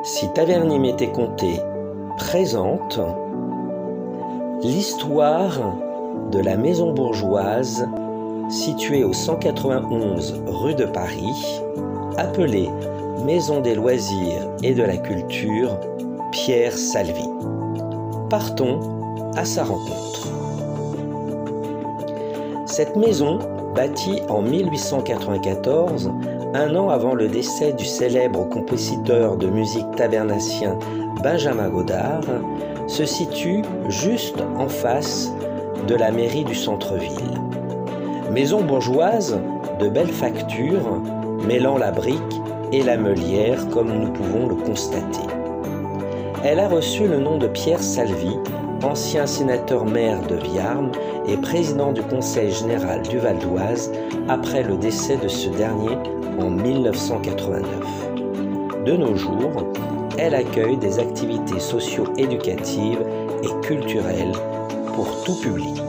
Si Taverny m'était conté présente l'histoire de la maison bourgeoise située au 191 rue de Paris, appelée Maison des loisirs et de la culture Pierre Salvi. Partons à sa rencontre. Cette maison, bâtie en 1894, un an avant le décès du célèbre compositeur de musique tavernacien Benjamin Godard, se situe juste en face de la mairie du centre-ville. Maison bourgeoise de belle facture, mêlant la brique et la meulière comme nous pouvons le constater. Elle a reçu le nom de Pierre Salvi, ancien sénateur-maire de Viarmes et président du Conseil général du Val d'Oise après le décès de ce dernier en 1989. De nos jours, elle accueille des activités socio-éducatives et culturelles pour tout public.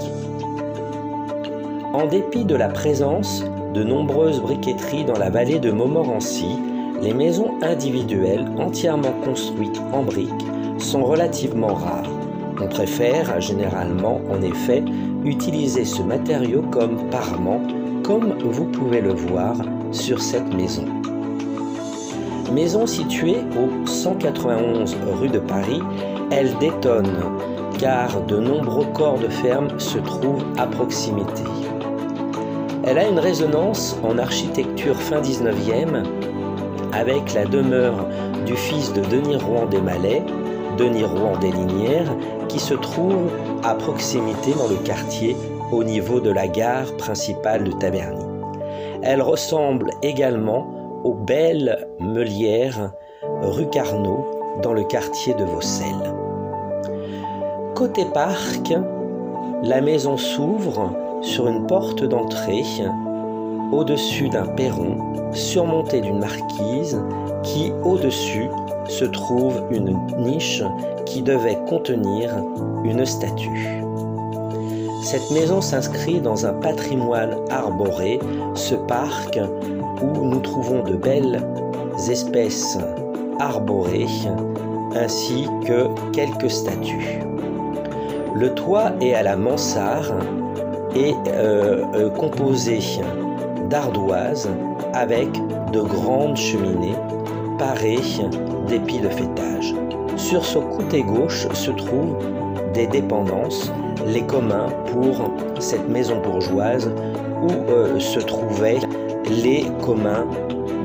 En dépit de la présence de nombreuses briqueteries dans la vallée de Montmorency, les maisons individuelles entièrement construites en briques sont relativement rares. On préfère généralement, en effet, utiliser ce matériau comme parement, comme vous pouvez le voir sur cette maison. Maison située au 191 rue de Paris, elle détonne car de nombreux corps de ferme se trouvent à proximité. Elle a une résonance en architecture fin 19e avec la demeure du fils de Denis Rohan des Malais, Denis Rohan des Linières, qui se trouve à proximité dans le quartier au niveau de la gare principale de Taverny. Elle ressemble également aux belles meulières rue Carnot dans le quartier de Vaucelles. Côté parc, la maison s'ouvre sur une porte d'entrée au-dessus d'un perron surmonté d'une marquise qui, au-dessus, se trouve une niche qui devait contenir une statue. Cette maison s'inscrit dans un patrimoine arboré, ce parc où nous trouvons de belles espèces arborées ainsi que quelques statues. Le toit est à la mansarde et composé d'ardoises avec de grandes cheminées parées d'épis de faitage. Sur ce côté gauche se trouvent des dépendances, les communs pour cette maison bourgeoise où se trouvaient les communs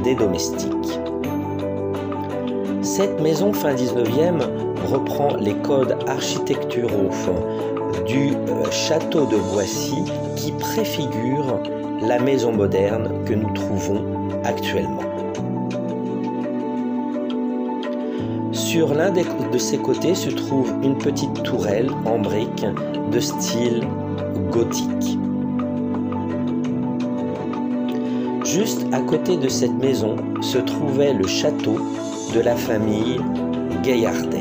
des domestiques. Cette maison fin 19e reprend les codes architecturaux du château de Boissy qui préfigure la maison moderne que nous trouvons actuellement. Sur l'un de ses côtés se trouve une petite tourelle en briques de style gothique. Juste à côté de cette maison se trouvait le château de la famille Gaillardet.